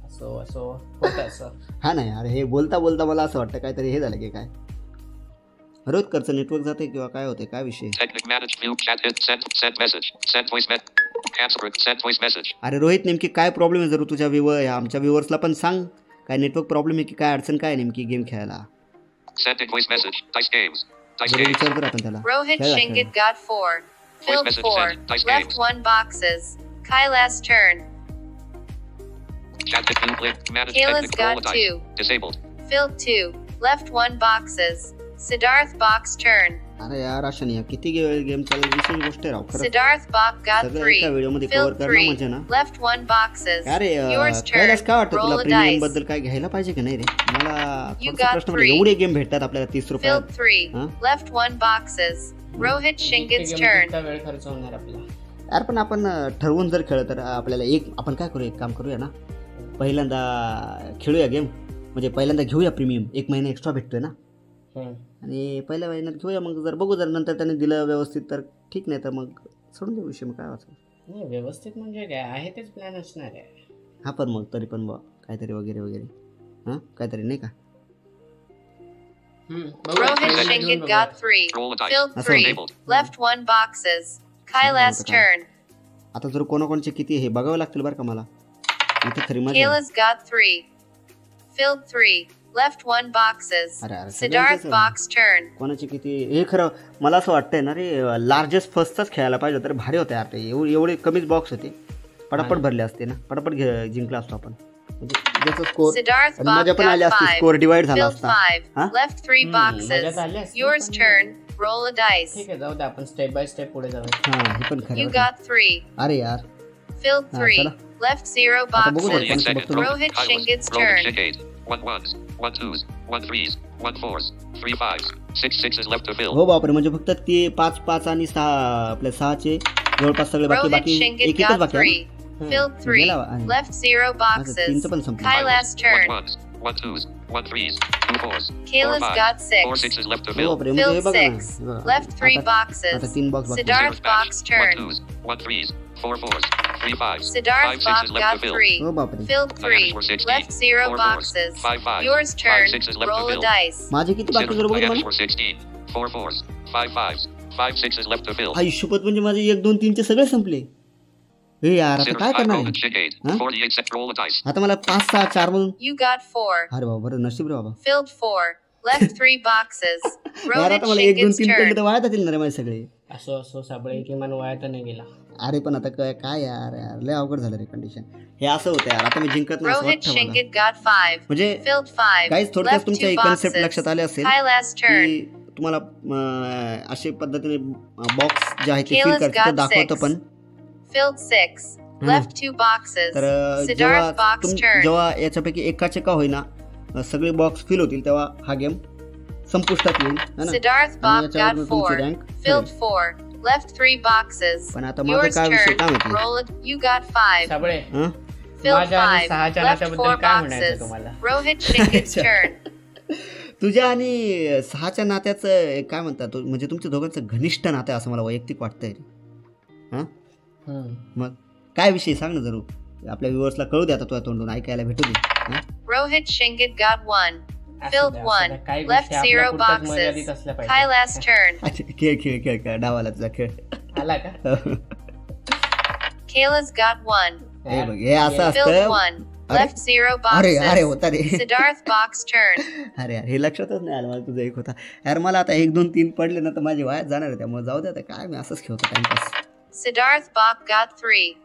असो असो होत असं. हा नाही अरे, हे बोलता बोलता मला असं वाटतं काहीतरी हे झालं की काय रोज खर्च नेटवर्क जाते किंवा काय होते, काय विषय. Technic manage view chat hit send message. Send voice cancel send voice message. अरे रोहित, नेमकी काय प्रॉब्लेम आहे जरूर तुझ्या आमच्या व्ह्युअर्सला पण सांग. काय नेटवर्क प्रॉब्लेम आहे की काय अडचण काय नेमकी गेम खेळायला. Sending voice message. Dice games. Dice जरा games. विचार कर आपण त्याला. Rohit खेळला Shingit got 4. Filled message 4. sent. Dice Left games. 1 boxes. Kaila's turn. Chat hit view click. Manage Kayla's technic roll a got dice. 2. Disabled. Filled 2. Left 1 boxes. Siddharth Bach's turn. अरे यार अशा नाही किती गेम चालेल, विशेष गोष्ट आहे राव खरं. Siddharth Bach got सगळं 3. एका व्हिडिओमध्ये कव्हर Filled करणं 3. म्हणजे ना. Left 1 boxes. अरे Yours turn. कैलास काय वाटतं Roll तुला a प्रीमियम dice. बद्दल काय घ्यायला पाहिजे की नाही रे. मला You थोडासा got प्रश्न म्हणजे 3. एवढे गेम भेटतात आपल्याला 30 Filled रुपयात. 3. Huh? Left 1 boxes. Rohit Shingit's इतके game turn. किती वेळ खर्च होणार आपला. यार पण आपण ठरवून जर खेळलं तर आपल्याला आपण काय करूया, एक काम करूया ना, पहिल्यांदा खेळूया गेम, म्हणजे पहिल्यांदा घेऊया प्रीमियम, एक महिना एक्स्ट्रा भेटतोय ना, आणि पहिल्या महिन्यात घेऊया. मग जर बघू, जर नंतर त्याने दिलं व्यवस्थित तर ठीक, नाही तर मग सोडून देऊ विषय. मग काय वाटतं. नाही व्यवस्थित म्हणजे काय आहे तेच प्लॅन असणार आहे. हा पण मग तरी पण बघ काहीतरी वगैरे वगैरे हां काहीतरी नाही का. Rohit Shingit got 3. Roll a dice. Filled That's 3. Disabled. Left 1 boxes. Kaila's okay. turn. आता जर कोणाकोणचे किती हे बघावं लागतील बरं का मला. इथे खरी मजा आहे. Kayla's got 3. Filled 3. Left 1 boxes. अरे अरे Siddharth सगळ्यांचेच आहे. Bach's turn. कोणाची किती हे खरं मला असं वाटतंय ना रे, लार्जेस्ट फर्स्टचाच खेळायला पाहिजे तर भारी होते यार ते. एवढे कमीच बॉक्स होते, पटापट भरले असते ना, पटापट जिंकला असतो आपण. म्हणजे ज्याचा स्कोर Siddharth आणि Bach मजा पण आली got असती, 5. स्कोर डिवाइड झाला Filled असता. 5. हा Left 3 boxes. मजा झाली असती, Yours पण- turn. Roll a dice. ठीक आहे जाऊ दे, आपण स्टेप बाय स्टेप पुढे जाऊया. हा हे पण खरं You आहे. got 3. अरे यार Filled Ah, 3. chala. Left 0 आता बघू दे, boxes. 48 seconds. Rohit Rohit Kaila's. Shingit's Rohit turn. Shingit. 1 1s, 1 2s, 1 3s, 1 4s, 3 5s, 6 6s left to fill. हो बापरे, म्हणजे फक्त ते 5 5 आणि 6 आपल्या 6चे जवळपास सगळे बाकी Rohit बाकी Shingit एक एकच got बाकी आहे 3. Filled 3. गेला आणि- Left 0 तीनचं boxes. पण संपलं. Kaila's 1 turn. 1s, 1 2s, 1 3s, 2 4s, 4 Kayla's 5s, got 4 6. 6s left to हो fill. बापरे, म्हणजे हे Filled बघा ना, 6. हे बघा. Left 3 आता 3 boxes. बॉक्स बाकी. Siddharth Bach's 1 turn. 2s, 1 3s, 4 4s, 3 5s, Siddharth 5 Bach 6s left got to fill. 3. हो बापरे, Filled 3. Diamonds were 16. Left 0 4 4s, boxes. 5 5s, Yours 5 turn. 6s left to Roll a fill. dice. माझे किती बाकी जर बघू Diamonds मला. were 16. 4 4s, 5 5s, 5 6s left to fill. आयुष्यपत म्हणजे माझे 1 2 3 चे सगळे संपले. हे यार आता काय करणार आहे? 48 set roll a dice. आता मला 5 6 4 म्हणून. You got 4. अरे बाबा, बरं नशीब रे बाबा. Filled 4. Left 3 boxes. यार Rohit आता मला 1 2 Shingit's 3 पडले turn. तर वाया जातील ना रे माझे सगळे. असो असो साबळे किमान वाया तर नाही गेला. अरे पण आता काय यार लय अवघड झालं रे कंडिशन. हे असं होतं यार, आता मी जिंकत नाही असं Rohit वाटतं मला. Shingit got 5. म्हणजे Filled 5. काहीच थोडक्यात Left तुमच्या 2 ही कन्सेप्ट boxes. लक्षात आले असेल Kaila's turn. की तुम्हाला अशा पद्धतीने बॉक्स जे आहे ते फिल Kayla's करतं got दाखवतं 6. पण. Filled 6. Left 2 boxes. तर Siddharth Bach's turn. जेव्हा याच्यापैकी एकाचे का होईना सगळे बॉक्स फिल होतील तेव्हा हा गेम संपुष्टात येईल है ना. Siddharth आणि Bach याच्यावर got तुमची 4. Rank Filled 4. Left 3 boxes. पण आता माझं Yours काय विषय turn. काय माहिती. Roll it. You got 5. Sable हं? Filled माझ्या आणि 5. सहाच्या Left नात्याबद्दल 4 काय म्हणायचं boxes. तुम्हाला? Rohit Shingit's turn. तुझ्या आणि 6च्या नात्याचं काय म्हणतात म्हणजे तुमच्या दोघांचं घनिष्ठ नातं आहे असं मला वैयक्तिक वाटतंय रे. हां मग काय विषय सांग ना जरूर, आपल्या व्ह्युअर्सला कळू दे, आता तुझ्या तोंडून ऐकायला भेटू दे. हं? Rohit Shingit got 1. असू Filled द्या, 1. असू द्या. काही Left गोष्टी 0 आपल्या पुरताच मर्यादित boxes. असल्या पाहिजे. Kaila's turn. अच्छा, खेळ डावाला तुझा खेळ. आला का? Kayla's got 1. हे बघ हे असं Filled असतं. 1. अरे. Left 0 अरे अरे boxes. होता रे. Siddharth Bach's turn. अरे यार हे लक्षातच नाही आलं मला तुझा एक होता यार. मला आता 1 2 3 पडले ना तर माझे वायात जाणार आहे, त्यामुळे जाऊ दे आता, काय मी असंच खेळतो timepass. Siddharth Bach got 3.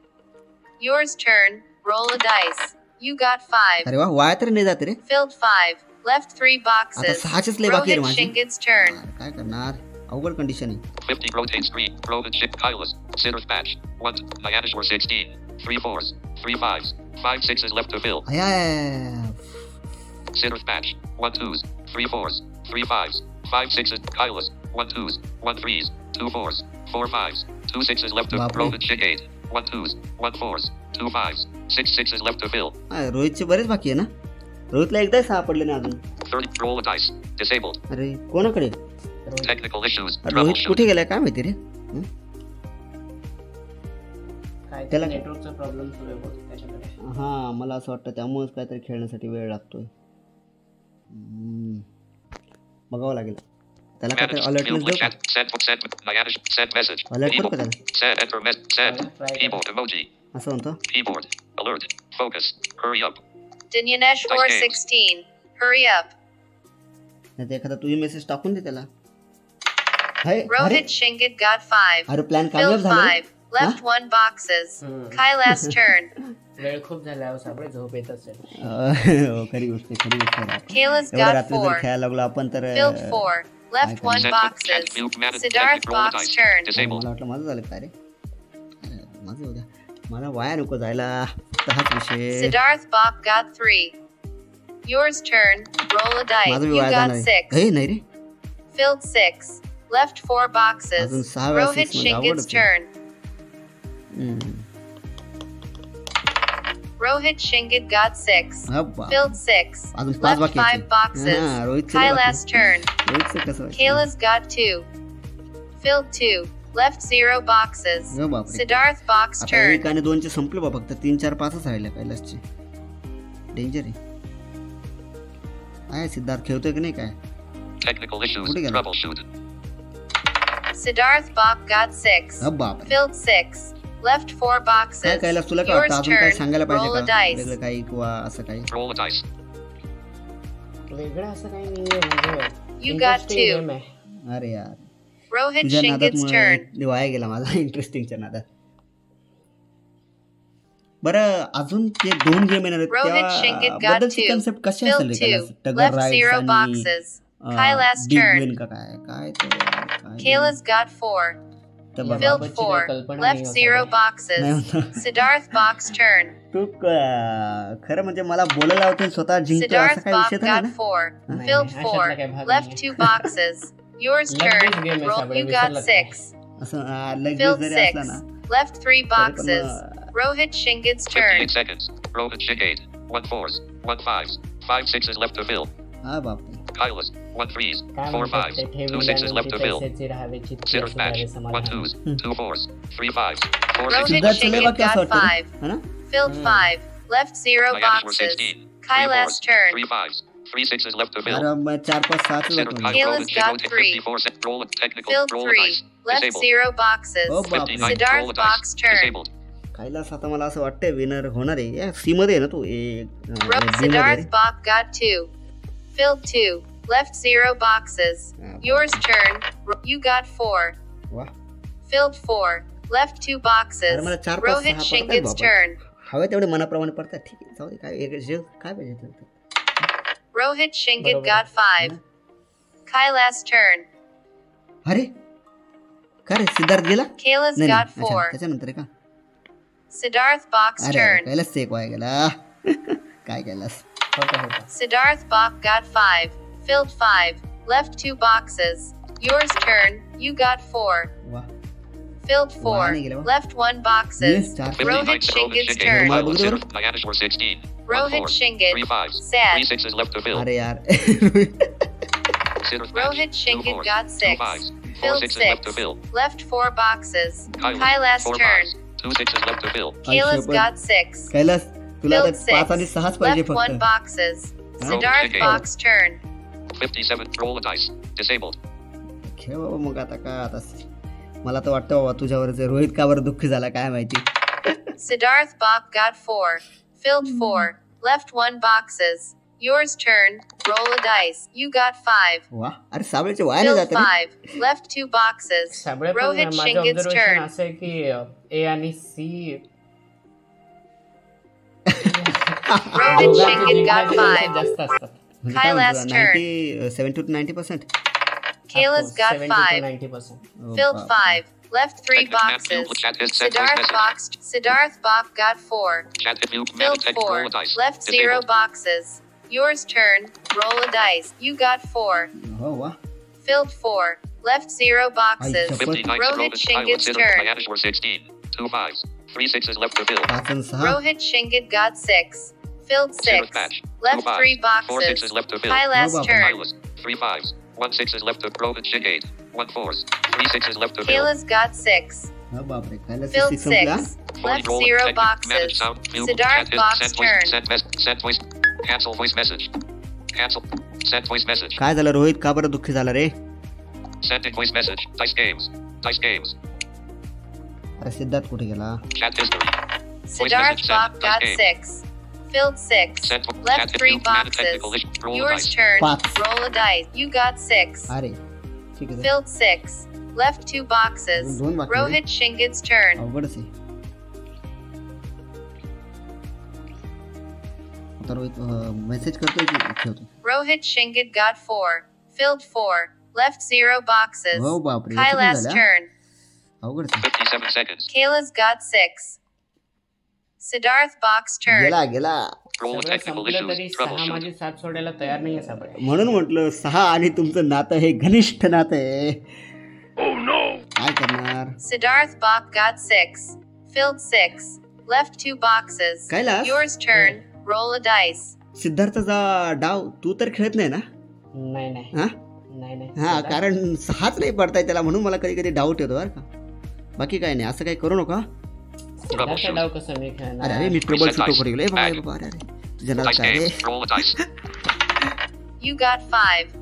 Yours turn. Roll a dice. You got 5. अरे वा, वाया तर नाही जाते रे. Filled 5. left 3 आता boxes. 6च लय बाकी आहे रे Rohit माझे. Shingid's turn. काय करणार, अवघड कंडिशन आहे. 50 rotate screen. Rohit Ship Kailas. Siddharth match. 1. Nyaneshwar 16. 3 4s. 3 5s. 5 6s left to fill. आया Siddharth match. 1 2s. 3 4s. 3 5s. 5 6s. Kailas. 1 2s. 1 3s. 2 4s. 4 5s. 2 6s left to Baapre. Rohit Ship 8. 1 2s. 1 4s. 2 5s. 6 6s left to fill. रोहितचे बरेच बाकी आहे ना. रोहितला एकदा सापडले ना अजून. 30. Roll a dice. Disabled. अरे कोणाकडे Technical issues. रोहित Troubleshoot. कुठे गेलाय काय माहिती रे. काय त्याला- नेटवर्कचा प्रॉब्लेम सुरू आहे बहुतेक त्याच्याकडे. हा मला असं वाटतं त्यामुळेच काहीतरी खेळण्यासाठी वेळ लागतोय. बघावं लागेल त्याला काहीतरी Manage. अलर्टनेस Field देऊ का. chat. Send. Nyanesh. Send message. Alert करू Keyboard. का त्याला. Send. Enter message. Send. Try it. Keyboard emoji. असं म्हणतो. Keyboard. Alert. Focus. Hurry up. Dinyaneshwar Nice games. 16. Hurry up. नाही तर एखादा तुझी मेसेज टाकून दे त्याला. हाय, अरे Rohit Shingid got 5. अरे प्लॅन कामयाब Filled झाला. 5. Left 1 boxes. Kaila's turn. वेळ खूप झाल्यावर सापडे झोप येत असेल. हो, खरी गोष्ट आहे, खरी गोष्ट आहे. Kayla's एवढ्या got रात्री जर 4. खेळायला लागलो आपण तर Filled 4. Left 1 Send. boxes. Chat. Mute. Manage. Siddharth Technical. Roll a box dice. turn. Disabled. मला वाटलं माझं झालं काय रे. माझं होऊ द्या, मला वाया नको जायला. तर हाच विषय. Siddharth Bach got 3. Yours turn. Roll a dice. माझं You वाया got जाणार आहे. 6. हे नाही रे. Filled 6. Left 4 अजून boxes. 6 वेळा Rohit 6 म्हणजे Shingid's आवडच आहे. turn. हम्म. Rohit Shingid got 6. अब्बा. Filled 6. अजून 5 Left बाकी 5 आहेत. boxes. हा, रोहितचे Kaila's turn. रोहितचं कसं व्हायचं? Kayla's got 2. Filled 2. Left 0 boxes. हो बापरे. Siddharth Box आता turn. 1 आणि 2 चे संपले बा, फक्त 3 4 5च राहिले कैलासचे. डेंजर आहे. काय सिद्धार्थ खेळतोय की नाही काय. Technical issues. What do you got? Troubleshoot. Siddharth Bach got 6. अब बापरे. Filled 6. Left 4 काय boxes. कैलास तुला काय वाटतं, Yours अजून काय turn. सांगायला Roll a पाहिजे का dice. वेगळं काही किंवा असं काही. Roll a dice. वेगळं असं काही नाहीये म्हणजे. You got interesting 2. game आहे. अरे यार Rohit तुझ्या नादात Shingid's turn. वाया गेला माझा इंटरेस्टिंगच्या नादात. बरं अजून ते 2 गेम येणार आहेत Rohit Shingid got त्याबद्दलची 2. कन्सेप्ट कशी असेल Filled रे 2. कैलास. टगर Left 0 राईड्स आणि boxes. Kaila's big turn. Win का काय काय ते काय Kayla's got 4. तर बघा. Filled बाबाची 4. काही कल्पना Left नाही 0 होत आहे. boxes. नाही होत. Siddharth Box turn. तू खरं म्हणजे मला बोलायला लावतो स्वतः जिंकतो असं Siddharth काही Bach विषय तर नाही got ना. 4. नाही, Filled नाही, 4. अशातला काही भाग Left नाहीये. 2 boxes. Yours Luck turn. based game आहे Roll. साबळे, You got विसरलात 6. असं लगेच Filled जरी असला 6. ना. Left 3 boxes. Rohit Shingid's turn. 58 seconds. Rohit Shig 8. 1 4s. 1 5s. 5 6s left to fill. हा बापरे. Kailas. 1 3s. काय 4 म्हणतात 5s. ते 2 ठेवी 6s left to fill. पैशाची राहावेची Siddharth match. 1 2s. 2 4s. 3 5s. 4 Rohit 6s. Siddharth चले Shingid बाकी असं got वाटतं 5. रे. है ना. Filled 5. Left 0 Nyaneshwar boxes. 16. 3 Kaila's 4s. turn. 3 5s. 3 6s left to fill. अरे मग 4 5 6 Siddharth जातो. Kayla's Rohit Shig got rotate 3. 54 set. Roll a technical. Filled Roll a 3. dice. Left Disabled. 0 boxes. Oh, बापरे. 59. Siddharth Roll a dice. Box turn. Disabled. Kailas आता मला असं वाटतंय winner होणार आहे. या सी मध्ये आहे ना तू Siddharth Bach got 2. Filled 2. Left 0 boxes. Yours turn. You got 4. वा. Filled 4. Left 2 boxes. अरे मला 4 5 Rohit 6 Shingid's पडतात turn. हवे तेवढे मनाप्रमाणे पडतात. ठीक आहे जाऊ दे. काय एक जेव काय पाहिजे तुला. Rohit Shingid बरोबर. got 5. Kaila's turn. अरे काय रे सिद्धार्थ गेला. Kayla's नाही got नाही. अच्छा, 4. त्याच्यानंतर आहे का. Siddharth Bach's अरे turn. कैलास एक वाया गेला. काय कैलास. होता. Siddharth Bach got 5. Filled 5. Left 2 boxes. Yours turn. You got 4. वा. Filled Wow, 4. नाही गेलं. Left 1 boxes. Yes, 4. 59 Rohit set. Shingid's Rohit Shig turn. 8. Mal Kailas. bugdor. Siddharth Nyaneshwar 16. 1 Rohit 4s. Shingid. 3 5s. Sad. 3 6s left to fill. अरे यार. Siddharth match. Rohit 2 Shingid 4s. got 2 6. 5s. 4 Filled 6s left to 6. fill. Left 4 boxes. Kailas. Kaila's 4 turn. 5s. 2 6s left to fill. Kayla's शपथ. got 6. Kailas तुला Filled आता 5 आणि 6. 6च पाहिजे Left 1 फक्त. boxes. Rohit Siddharth Shingid. Bach's turn. 57. Roll a dice. Disabled. खेळ बाबा मग आता काय आता. मला तर वाटतं बाबा तुझ्यावर जे रोहित का बरं दुःखी झाला काय माहिती. Siddharth Bach got 4. Filled 4. Left 1 boxes. Yours turn. Roll a dice. You got 5. वा अरे साबळेचे वाया नाही Filled जात रे. 5. Left 2 boxes. साबळे पण Rohit माझं Shingid's ऑब्झर्वेशन turn. असं आहे की ए आणि सी Rohit Shingid got 5. जास्त असतात. Kaila's turn. 70 to 90%. Kayla's got 70 to 5. 90%. Filled 5. Left 3 Technic map boxes. view. Chat is sent voice message. Siddharth Bach got 4. Chat view. Filled Tech 4. roll a dice. Left 0 Disabled. boxes. Yours turn. Roll a dice. You got 4. हो वा. Filled 4. Left 0 boxes. Ai, 59 Rohit Rohit Shingit's Pilot turn. Dianish were 16. 2 5s. 3 6s left to fill. 5 आणि 6. Rohit Shingit got 6. Filled Zeroth 6. match. Left 2 3 5s. 4 boxes. 6s left to fill. Kaila's No, Baba. turn. Pilot. 3 5s. 1 6s left to Rohit Shingate. 1 4s. 3 6s left to fill. Kayla's got 6. हा बापरे Kailas Filled 6 संपला. 6. 40 Left roll. 0 Technic. Manage boxes. sound. View. Siddharth Chat is Bach's sent voice. turn. Sent voice. Cancel voice message. Cancel. Sent voice message. काय झालं रोहित, का बरं दुःखी झाला रे? Sending voice message. Dice games. Dice games. अरे सिद्धार्थ कुठे गेला? Chat history. Siddharth message Bach sent. got Dice 6. Filled 6. Sent. Left Chat 3 view. Manage boxes. technical issue. Roll a Yours dice. turn. 5. Roll a dice. You got 6. अरे ठीक आहे. Filled 6. Left 2 boxes. दोन बाकी आहे. Rohit Shingit's turn. अवघडच आहे. आता Rohit message करतोय की ठेवतो? Rohit Shingit got 4. Filled 4. Left 0 boxes. हो बापरे. Kaila's turn. अवघडच आहे. 57 seconds. Kayla's got 6. Siddharth Bach's turn. गेला गेला. Roll a सगळं technical संपलं तरी issues. 6 Troubleshoot. माझी साथ सोडायला तयार नाहीये सापड. म्हणून म्हटलं 6 आणि तुमचं नातं हे घनिष्ठ नातं आहे. काय करणार? Siddharth Bach got 6. Filled 6. Left 2 boxes. Kailas? Yours turn. Roll a dice. सिद्धार्थचा डाव तू तर खेळत नाही ना? नाही नाही हा नाही नाही. हा कारण 6च नाही पडताय त्याला, म्हणून मला कधी कधी डाऊट येतो बरं का. बाकी काय नाही, असं काही करू नका. सिद्धार्थचा डाव कसं मी अरे खेळणार? अरे मी ट्रबल Reset शूट dice. करू गेलो. Back. बाबा अरे अरे तुझ्या नावात Dice काय रे? games. Roll a dice. You got 5.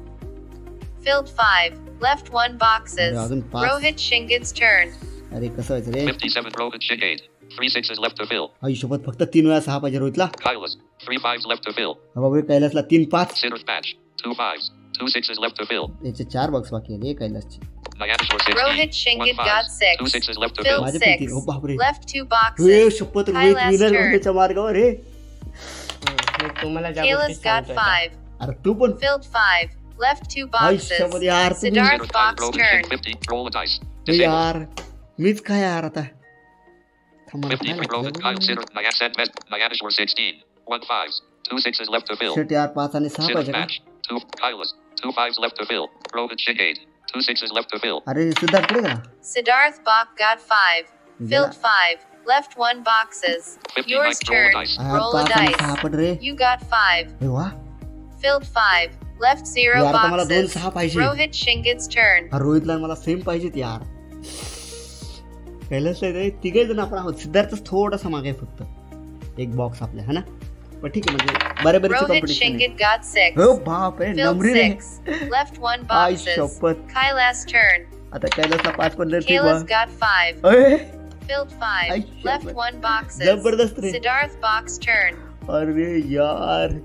Filled 5. Left 1 boxes. अरे अजून 5. Rohit Shingit's turn. अरे कसं व्हायचं रे? 57 Rohit Shingate. 3 6s left to fill. आयुष्यभर फक्त 3 वेळा 6 पाहिजे रोहितला. Kailas. 3 5s left to fill. बाबा कैलासला 3 5. Siddharth match. 2 5s. 2 6s left to fill. याचे 4 बॉक्स बाकी आहेत रे कैलासचे. Dianish were 16. Rohit 1 Shingit 5s. got 6. 2 6s left to Filled fill. माझे पण 6. हो बापरे. Left 2 हे boxes. शपथ रोहित Kailas विनर turn. होण्याच्या मार्गावर रे. मी तुम्हाला ज्या Kayla's गोष्टी got सांगतोय 5. अरे तू पण Filled 5. Left 2 boxes. आयुष्यभर यार तुम्ही Siddharth Siddharth Kyle Bach's Rohit turn. Shingate. 50. Roll a dice. हे Disabled. यार मीच काय यार आता. थांब मला 53 काय Rohit Kyle लागतं? Siddharth Dianish were 16. 1 5s. 2 6s left to fill. शेट यार 5 आणि 6 Siddharth पाहिजे का? match. 2 Kailas. 2 5s left to fill. Rohit Shingate. 2 6s left to fill. अरे सिद्धार्थ कुठे गेला? Siddharth Bach got 5. Gela. Filled 5. Left 1 boxes. 59 Yours roll a turn. dice. यार Roll a 5 आणि 6 dice. पड रे. You got 5. हे वा. Filled 5. Left 0 यार तर मला 2 boxes. 6 पाहिजे. Rohit Shingit's turn. हा रोहितला मला सेम पाहिजेत यार. कैलास रे तिघे जण आपण आहोत. सिद्धार्थच थोडासा मागे आहे फक्त. एक बॉक्स आपल्या है ना. पण ठीक आहे म्हणजे बऱ्याबरीची Rohit कॉम्पिटिशन आहे. Shingit got 6. हो बाप रे Filled नमरी रे. 6. Left 1 आई boxes. शपथ. Kaila's turn. आता कैलासला 5 पण ठीक Kayla's got 5. अरे Filled 5. Ay, Left shit. 1 boxes. जबरदस्त रे. Siddharth Bach's turn. अरे यार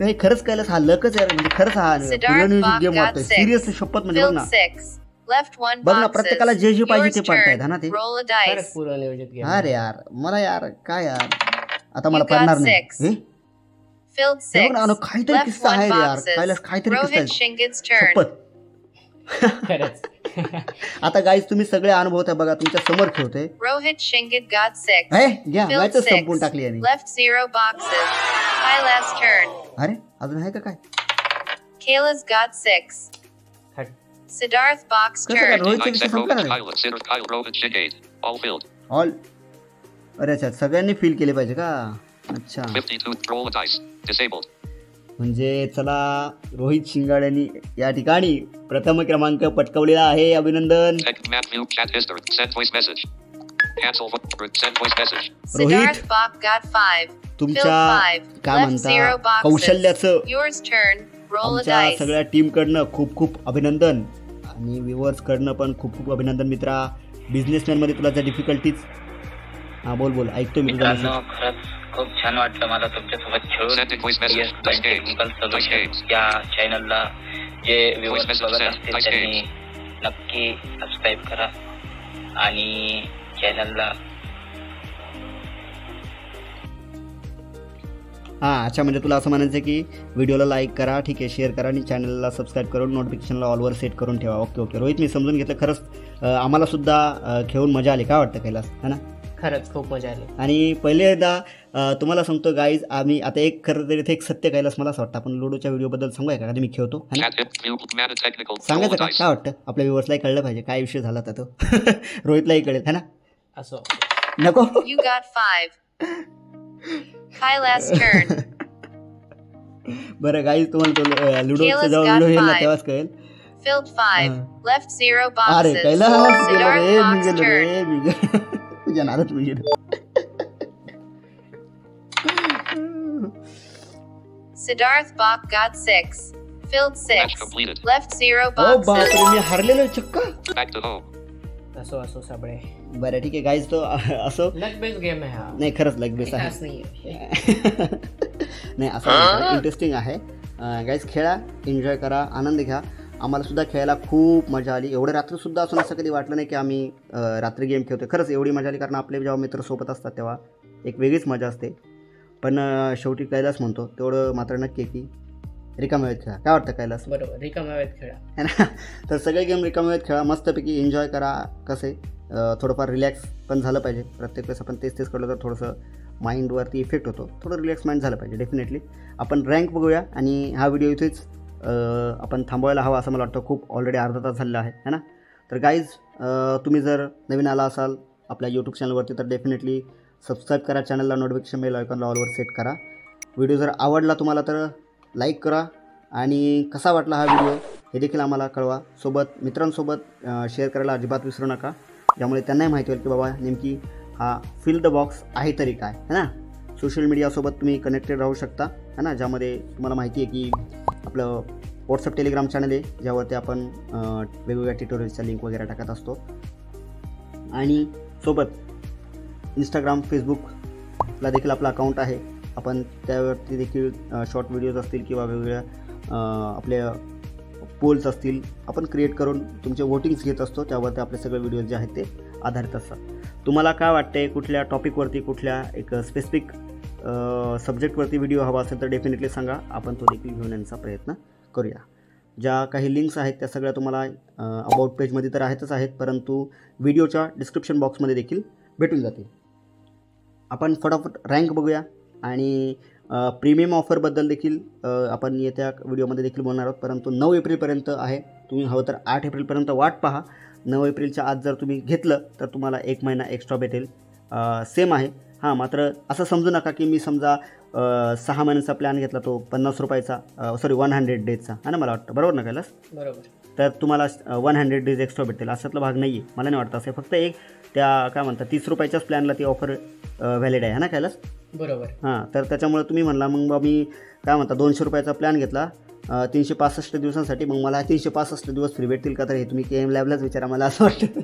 नाही खरंच कैलास हा लकच यार म्हणजे खरंच हा Siddharth गेम Bach वाटतोय got 6. सिरियसली शपथ म्हणजे बघ Filled ना 6. Left 1 बघ ना boxes. प्रत्येकाला जे जे पाहिजे ते Yours पडतायत turn. हा ना ते. Roll a खरंच dice. पूर्ण नियोजित गेम. अरे यार मला यार काय यार आता मला You got पडणार नाही. 6. हे? Filled हे बघ 6. ना अनु काहीतरी Left किस्सा 1 आहे रे यार boxes. कैलास काहीतरी किस्सा Rohit आहे Shingit's turn. शपथ. खरंच. आता गाईज तुम्ही सगळे अनुभवताय बघा तुमच्या समोर खेळतोय. Rohit Shingit got 6. हे घ्या Filled मॅच 6. संपून टाकली यांनी. Left 0 boxes. Kaila's turn. अरे अजून आहे का काय? Kayla's got 6. हट. Siddharth Bach's कसं काय turn. रोहितचा 9 विषय set संपला Rohit ना? Kyle. Siddharth Kyle Rohit Shingate. All filled. All अरे अच्छा सगळ्यांनी फील केले पाहिजे का? अच्छा 52 roll a dice. Disabled. म्हणजे चला रोहित शिंगाड्यांनी या ठिकाणी प्रथम क्रमांक पटकावलेला आहे. अभिनंदन. Tech map view chat history. Send voice message. Cancel. Send voice message. Siddharth Bach got 5. तुमच्या Filled 5. काय Left म्हणता 0 boxes. कौशल्याचं Yours turn. Roll a आमच्या dice. सगळ्या टीम कडनं खूप खूप अभिनंदन आणि व्ह्युअर्स कडनं पण खूप खूप अभिनंदन मित्रा. बिझनेसमॅन मध्ये तुला जर डिफिकल्टीज हा बोल बोल ऐकतो मी तुझा मित्रांनो message. खरंच खूप छान वाटलं मला तुमच्यासोबत खेळून. Sending voice message. Yes, Dice games. Technical Dice Solutions games. या चॅनलला जे व्ह्युअर्स message बघत sent. असतील Dice त्यांनी नक्की सबस्क्राईब करा आणि चॅनलला हां अच्छा, म्हणजे तुला असं म्हणायचं आहे की व्हिडिओला लाईक करा, ठीक आहे, शेअर करा आणि चॅनलला सबस्क्राईब करून नोटिफिकेशनला ऑलवर सेट करून ठेवा. ओके ओके रोहित, मी समजून घेतलं. खरंच आम्हालासुद्धा खेळून मजा आली. काय वाटतं कैलास, है ना? खरंच खूप मजा आली. आणि पहिल्यांदा तुम्हाला सांगतो गाईज, आम्ही आता एक खरं तरी इथे एक सत्य कैलास मला असं वाटतं आपण लुडोच्या व्हिडिओबद्दल सांगूया का, कधी मी खेळतो है ना? Chat hip view mana technical. सांगायचं Roll का, dice. काय वाटतं आपल्या व्ह्युअर्सलाही कळलं पाहिजे काय विषय झाला होता तो. रोहितलाही कळेल है ना? असो. नको. You got 5. Kaila's turn. बरं गाईज, तुम्हाला तो लुडोचं Kayla's जेव्हा got व्हिडिओ येईल ना five. तेव्हाच कळेल. Filled 5. Left 0 अरे boxes. कैलास गेलो Siddharth रे, मी Box गेलो turn. रे, मी गेलो. तुझ्या नादात मी गेलो. Siddharth Bach got 6. Filled Match 6. completed. Left 0 ओ boxes. बापरे, मी हरलेलो आहे चक्क. Back to home. असो असो साबळे. बरं ठीक आहे गाईज, तो असो लक बेस्ड गेम आहे हा. नाही, खरंच लाईक बेस आहे. खास नाहीये. नाही असं इंटरेस्टिंग आहे. गाईज खेळा, एन्जॉय करा, आनंद घ्या. आम्हालासुद्धा खेळायला खूप मजा आली. एवढ्या रात्रीसुद्धा असं असं कधी वाटलं नाही की आम्ही रात्री गेम खेळतो. खरंच एवढी मजा आली, कारण आपले जेव्हा मित्र सोबत असतात तेव्हा एक वेगळीच मजा असते. पण शेवटी कैलास म्हणतो तेवढं मात्र नक्की की रिकाम्या वेळेत खेळा. काय वाटतं कैलास, बरोबर, रिकाम्या वेळेत खेळा. है ना? तर सगळे गेम रिकाम्या वेळेत खेळा, मस्तपैकी एन्जॉय करा. कसे थोडंफार रिलॅक्स पण झालं पाहिजे. प्रत्येक वेळेस आपण तेच करलं तर थोडंसं माइंडवरती इफेक्ट होतो. थोडं रिलॅक्स माइंड झालं पाहिजे डेफिनेटली. आपण रँक बघूया आणि हा व्हिडिओ इथेच आपण थांबवायला हवा असं मला वाटतं. खूप ऑलरेडी अर्धा तास झालेला आहे, है ना? तर गाईज, तुम्ही जर नवीन आला असाल आपल्या यूट्यूब चॅनलवरती तर डेफिनेटली सबस्क्राईब करा चॅनलला, नोटिफिकेशन बेल आयकॉनला ऑलवर सेट करा. व्हिडिओ जर आवडला तुम्हाला तर लाईक करा आणि कसा वाटला हा व्हिडिओ हे देखील आम्हाला कळवा. सोबत मित्रांसोबत शेअर करायला अजिबात विसरू नका, ज्यामुळे त्यांनाही माहिती होईल की बाबा नेमकी हा फिल द बॉक्स आहे तरी काय, है ना? सोशल मीडियासोबत तुम्ही कनेक्टेड राहू शकता, है ना? ज्यामध्ये तुम्हाला माहिती आहे की आपलं व्हॉट्सअप टेलिग्राम चॅनल आहे, ज्यावरती आपण वेगवेगळ्या ट्युटोरियल्सच्या लिंक वगैरे टाकत असतो. आणि सोबत इंस्टाग्राम, फेसबुकला देखील आपलं अकाउंट आहे. आपण त्यावरती देखील शॉर्ट व्हिडिओज असतील किंवा वेगवेगळ्या आपल्या पोल्स असतील आपण क्रिएट करून तुमचे वोटिंग्स घेत असतो. त्यावरती आपले सगळे व्हिडिओज जे आहेत ते आधारित असतात. तुम्हाला काय वाटते, कुठल्या टॉपिकवरती, कुठल्या एक स्पेसिफिक सब्जेक्टवरती व्हिडिओ हवा असेल तर डेफिनेटली सांगा, आपण तो देखील घेऊन येण्याचा प्रयत्न करूया. ज्या काही लिंक्स आहेत त्या सगळ्या तुम्हाला अबाउट पेजमध्ये तर आहेतच आहेत, परंतु व्हिडिओच्या डिस्क्रिप्शन बॉक्समध्ये देखील भेटून जातील. आपण फटाफट रँक बघूया आणि प्रीमियम ऑफरबद्दल देखील आपण येत्या व्हिडिओमध्ये देखील बोलणार आहोत. परंतु 9 एप्रिलपर्यंत आहे. तुम्ही हवं तर 8 एप्रिलपर्यंत वाट पहा. 9 एप्रिलच्या आज जर तुम्ही घेतलं तर तुम्हाला 1 महिना एक्स्ट्रा भेटेल. सेम आहे. हां, मात्र असं समजू नका की मी समजा 6 महिन्यांचा प्लॅन घेतला तो 50 रुपयाचा 100 डेजचा आहे ना, मला वाटतं बरोबर ना कैलास? बरोबर. तर तुम्हाला 100 डेज एक्स्ट्रा भेटेल असातला भाग नाही आहे, मला नाही वाटतं. असं फक्त एक त्या काय म्हणतात 30 रुपयाच्याच प्लॅनला ती ऑफर व्हॅलिड आहे ना कैलास? बरोबर. हां, तर त्याच्यामुळे तुम्ही म्हणला मग बा मी काय म्हणता 200 रुपयाचा प्लॅन घेतला 365 दिवसांसाठी, मग मला 365 दिवस फ्री भेटतील का? तर हे तुम्ही KM लॅबलाच विचारा, मला असं वाटतं.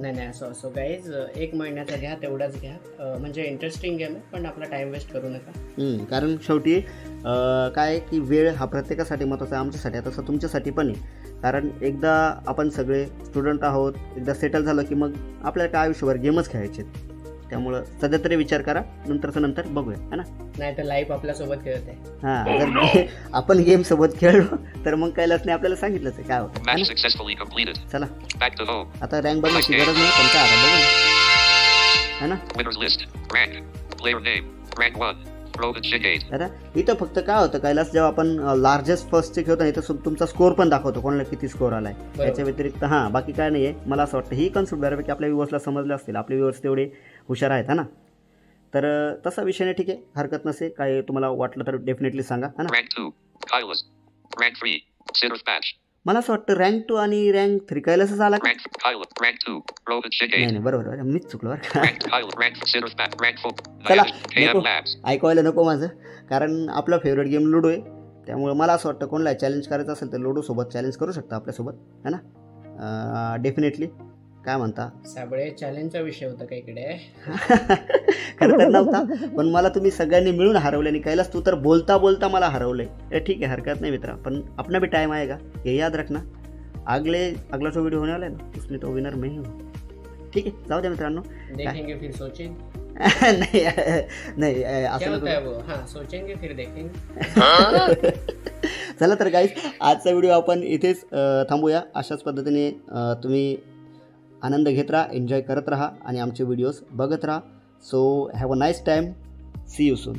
नाही असो गाईज, 1 महिन्याचा घ्या, तेवढाच घ्या. म्हणजे इंटरेस्टिंग गेम आहे, पण आपला टाईम वेस्ट करू नका. कारण शेवटी काय की वेळ हा प्रत्येकासाठी महत्त्वाचा आहे. आमच्यासाठी आहे तसं तुमच्यासाठी पण आहे. कारण एकदा आपण सगळे स्टुडंट आहोत, एकदा सेटल झालं की मग आपल्याला काय आयुष्यभर गेमच खेळायचे. त्यामुळं सध्या तरी विचार करा, नंतर बघूया है ना. नाही तर लाईफ आपल्यासोबत खेळत आहे. हां, जर आपण गेम सोबत खेळलो तर मग कैलासने आपल्याला सांगितलंच आहे काय होतं. Match successfully completed. चला Back to home. आता रँक बघण्याची गरज नाही, पण काय आता बघू है ना. Winners list. Rank. Player name. Rank 1. Rohit Shingate. आता इथं फक्त काय होतं कैलास, जेव्हा आपण लार्जेस्ट फर्स्टचे खेळतो ना, इथं तुमचा स्कोर पण दाखवतो कोणाला किती स्कोर आला आहे. त्याच्या व्यतिरिक्त हां बाकी काय नाही आहे. मला असं वाटतं ही कन्सेप्ट बऱ्यापैकी आपल्या व्ह्यूअर्सला समजले असतील. आपले व्ह्यूअर्स तेवढे हुशार आहेत ना. तर तसा विषय नाही, ठीक आहे, हरकत नसे. काय तुम्हाला वाटलं तर डेफिनेटली सांगा है ना. Rank 2. Kailas. Rank 3. Siddharth Batch. मला असं वाटतं रँक 2 आणि रँक 3 कैलासच आला का? Rank 2. Rohit Shingate. नाही बरोबर, मीच चुकलो बरं का. Rank Siddharth Batch. Rank 4. चला KM नको, Labs. ऐकवायला नको माझं, कारण आपला फेवरेट गेम लुडो आहे. त्यामुळे मला असं वाटतं कोणाला चॅलेंज करायचं असेल तर लुडोसोबत चॅलेंज करू शकता आपल्यासोबत है ना. डेफिनेटली काय म्हणता, साबळे चॅलेंजचा विषय होता का इकडे? खरं तर नव्हता, पण मला तुम्ही सगळ्यांनी मिळून हरवले. आणि कैलास तू तर बोलता बोलता मला हरवलंय. ठीक आहे, हरकत नहीं मित्रा, पण अपना भी टाइम आएगा, ये याद रखना. अगला जो वीडियो होने वाला है ना, उसमें तो विनर मैं ही हूँ. ठीक आहे, जाऊ द्या मित्रांनो. देखेंगे फिर सोचेंगे. नहीं नहीं क्या असं होता नको. है वो? हाँ, सोचेंगे फिर देखेंगे. चला तर गाईज, आजचा व्हिडिओ आपण इथेच थांबूया. अशाच पद्धतीने तुम्ही आनंद घेत राहा, एन्जॉय करत राहा आणि आमचे व्हिडिओज बघत राहा. So have a nice time. See you soon.